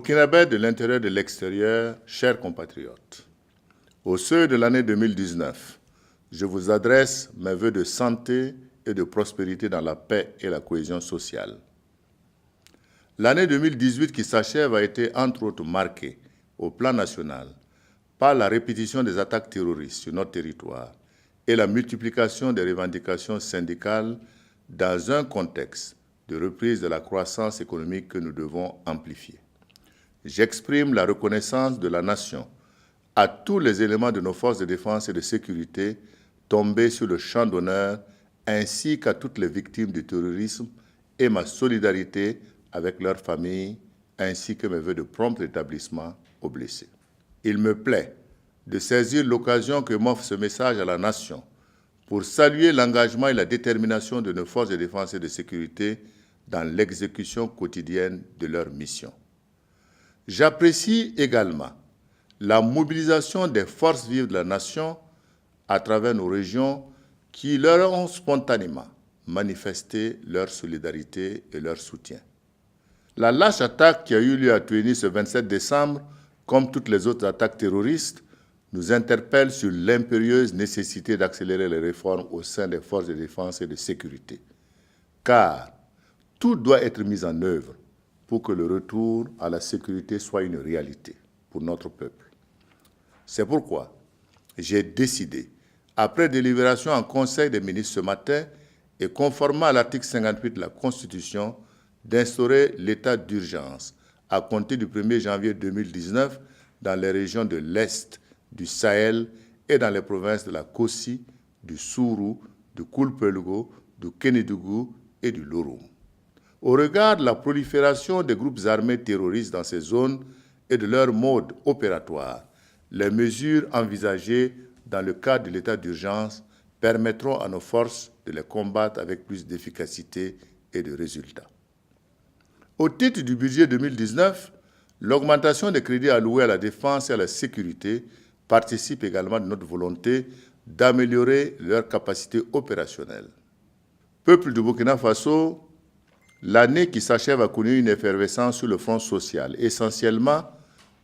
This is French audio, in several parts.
Burkinabés de l'intérieur et de l'extérieur, chers compatriotes, au seuil de l'année 2019, je vous adresse mes vœux de santé et de prospérité dans la paix et la cohésion sociale. L'année 2018 qui s'achève a été entre autres marquée au plan national par la répétition des attaques terroristes sur notre territoire et la multiplication des revendications syndicales dans un contexte de reprise de la croissance économique que nous devons amplifier. J'exprime la reconnaissance de la Nation à tous les éléments de nos forces de défense et de sécurité tombés sur le champ d'honneur, ainsi qu'à toutes les victimes du terrorisme, et ma solidarité avec leurs familles, ainsi que mes vœux de prompt rétablissement aux blessés. Il me plaît de saisir l'occasion que m'offre ce message à la Nation pour saluer l'engagement et la détermination de nos forces de défense et de sécurité dans l'exécution quotidienne de leur mission. J'apprécie également la mobilisation des forces vives de la Nation à travers nos régions qui leur ont spontanément manifesté leur solidarité et leur soutien. La lâche attaque qui a eu lieu à Tunis ce 27 décembre, comme toutes les autres attaques terroristes, nous interpelle sur l'impérieuse nécessité d'accélérer les réformes au sein des forces de défense et de sécurité. Car tout doit être mis en œuvre pour que le retour à la sécurité soit une réalité pour notre peuple. C'est pourquoi j'ai décidé, après délibération en Conseil des ministres ce matin et conformément à l'article 58 de la Constitution, d'instaurer l'état d'urgence à compter du 1er janvier 2019 dans les régions de l'Est, du Sahel et dans les provinces de la Kossi, du Sourou, du Koulpelgo, du Kénédougou et du Loroum. Au regard de la prolifération des groupes armés terroristes dans ces zones et de leur mode opératoire, les mesures envisagées dans le cadre de l'état d'urgence permettront à nos forces de les combattre avec plus d'efficacité et de résultats. Au titre du budget 2019, l'augmentation des crédits alloués à la défense et à la sécurité participe également de notre volonté d'améliorer leur capacité opérationnelle. Peuple du Burkina Faso, l'année qui s'achève a connu une effervescence sur le front social, essentiellement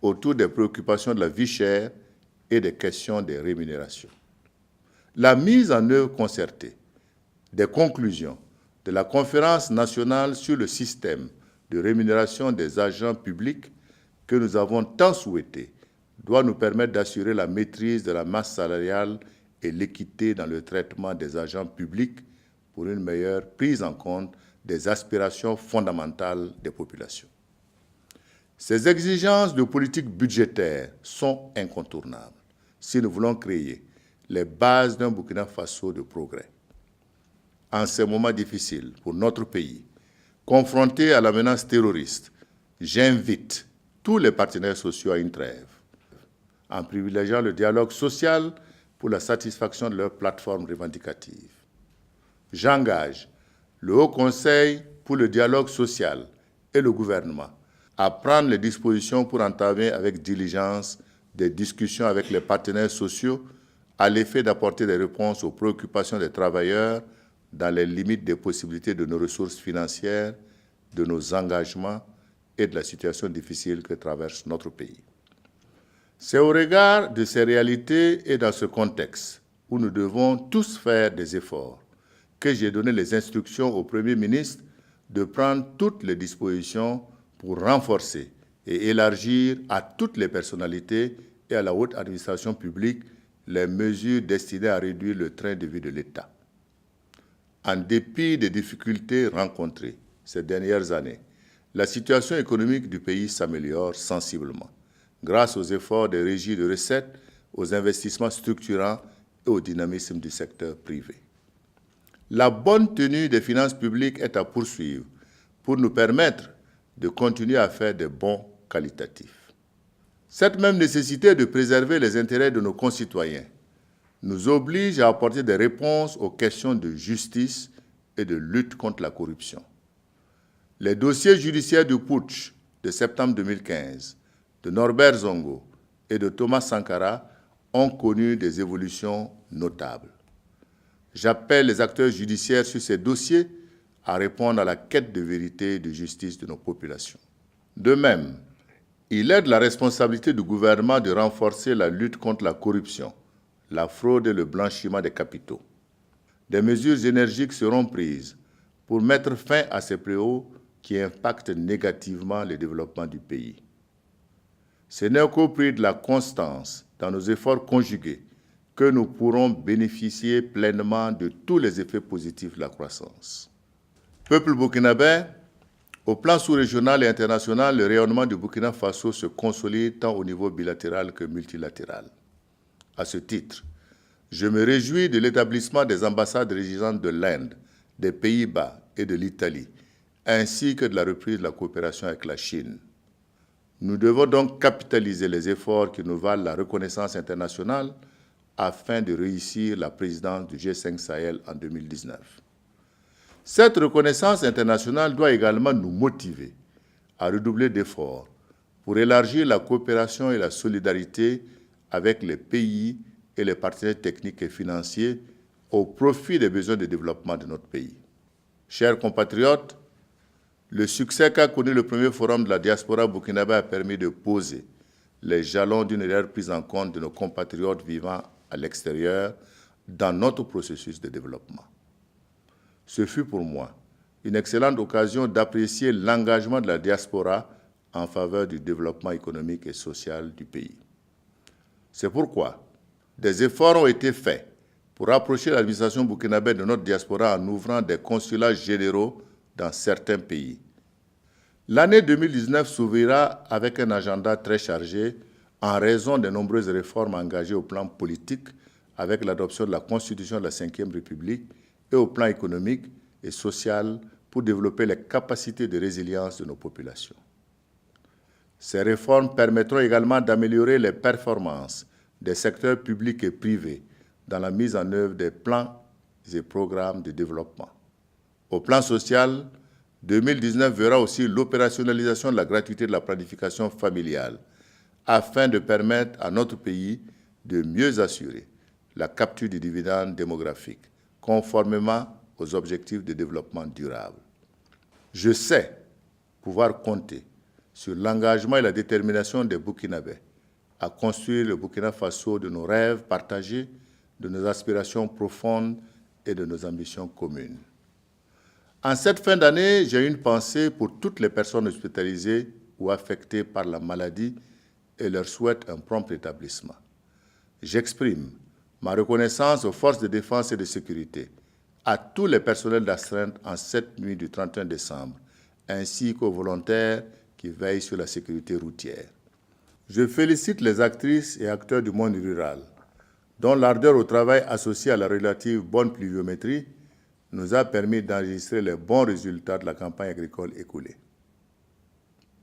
autour des préoccupations de la vie chère et des questions des rémunérations. La mise en œuvre concertée des conclusions de la Conférence nationale sur le système de rémunération des agents publics que nous avons tant souhaité doit nous permettre d'assurer la maîtrise de la masse salariale et l'équité dans le traitement des agents publics pour une meilleure prise en compte des aspirations fondamentales des populations. Ces exigences de politique budgétaire sont incontournables si nous voulons créer les bases d'un Burkina Faso de progrès. En ces moments difficiles pour notre pays, confronté à la menace terroriste, j'invite tous les partenaires sociaux à une trêve, en privilégiant le dialogue social pour la satisfaction de leurs plateformes revendicatives. J'engage le Haut Conseil pour le dialogue social et le gouvernement à prendre les dispositions pour entamer avec diligence des discussions avec les partenaires sociaux à l'effet d'apporter des réponses aux préoccupations des travailleurs dans les limites des possibilités de nos ressources financières, de nos engagements et de la situation difficile que traverse notre pays. C'est au regard de ces réalités et dans ce contexte où nous devons tous faire des efforts que j'ai donné les instructions au Premier ministre de prendre toutes les dispositions pour renforcer et élargir à toutes les personnalités et à la haute administration publique les mesures destinées à réduire le train de vie de l'État. En dépit des difficultés rencontrées ces dernières années, la situation économique du pays s'améliore sensiblement grâce aux efforts des régies de recettes, aux investissements structurants et au dynamisme du secteur privé. La bonne tenue des finances publiques est à poursuivre pour nous permettre de continuer à faire des bons qualitatifs. Cette même nécessité de préserver les intérêts de nos concitoyens nous oblige à apporter des réponses aux questions de justice et de lutte contre la corruption. Les dossiers judiciaires du putsch de septembre 2015, de Norbert Zongo et de Thomas Sankara ont connu des évolutions notables. J'appelle les acteurs judiciaires sur ces dossiers à répondre à la quête de vérité et de justice de nos populations. De même, Il est de la responsabilité du gouvernement de renforcer la lutte contre la corruption, la fraude et le blanchiment des capitaux. Des mesures énergiques seront prises pour mettre fin à ces fléaux qui impactent négativement le développement du pays. Ce n'est qu'au prix de la constance dans nos efforts conjugués que nous pourrons bénéficier pleinement de tous les effets positifs de la croissance. Peuple burkinabé, au plan sous-régional et international, le rayonnement du Burkina Faso se consolide tant au niveau bilatéral que multilatéral. À ce titre, je me réjouis de l'établissement des ambassades résidentes de l'Inde, des Pays-Bas et de l'Italie, ainsi que de la reprise de la coopération avec la Chine. Nous devons donc capitaliser les efforts qui nous valent la reconnaissance internationale afin de réussir la présidence du G5 Sahel en 2019. Cette reconnaissance internationale doit également nous motiver à redoubler d'efforts pour élargir la coopération et la solidarité avec les pays et les partenaires techniques et financiers au profit des besoins de développement de notre pays. Chers compatriotes, le succès qu'a connu le premier forum de la diaspora burkinabé a permis de poser les jalons d'une réelle prise en compte de nos compatriotes vivant à l'extérieur dans notre processus de développement. Ce fut pour moi une excellente occasion d'apprécier l'engagement de la diaspora en faveur du développement économique et social du pays. C'est pourquoi des efforts ont été faits pour rapprocher l'administration burkinabé de notre diaspora en ouvrant des consulats généraux dans certains pays. L'année 2019 s'ouvrira avec un agenda très chargé en raison des nombreuses réformes engagées au plan politique avec l'adoption de la Constitution de la Ve République et au plan économique et social pour développer les capacités de résilience de nos populations. Ces réformes permettront également d'améliorer les performances des secteurs publics et privés dans la mise en œuvre des plans et programmes de développement. Au plan social, 2019 verra aussi l'opérationnalisation de la gratuité de la planification familiale afin de permettre à notre pays de mieux assurer la capture du dividende démographique, conformément aux objectifs de développement durable. Je sais pouvoir compter sur l'engagement et la détermination des Burkinabés à construire le Burkina Faso de nos rêves partagés, de nos aspirations profondes et de nos ambitions communes. En cette fin d'année, j'ai une pensée pour toutes les personnes hospitalisées ou affectées par la maladie et leur souhaite un prompt rétablissement. J'exprime ma reconnaissance aux forces de défense et de sécurité, à tous les personnels d'astreinte en cette nuit du 31 décembre, ainsi qu'aux volontaires qui veillent sur la sécurité routière. Je félicite les actrices et acteurs du monde rural, dont l'ardeur au travail associée à la relative bonne pluviométrie nous a permis d'enregistrer les bons résultats de la campagne agricole écoulée.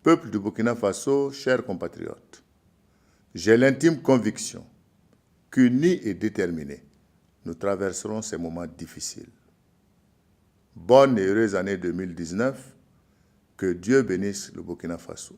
Peuple du Burkina Faso, chers compatriotes, j'ai l'intime conviction qu'unis et déterminés, nous traverserons ces moments difficiles. Bonne et heureuse année 2019, que Dieu bénisse le Burkina Faso.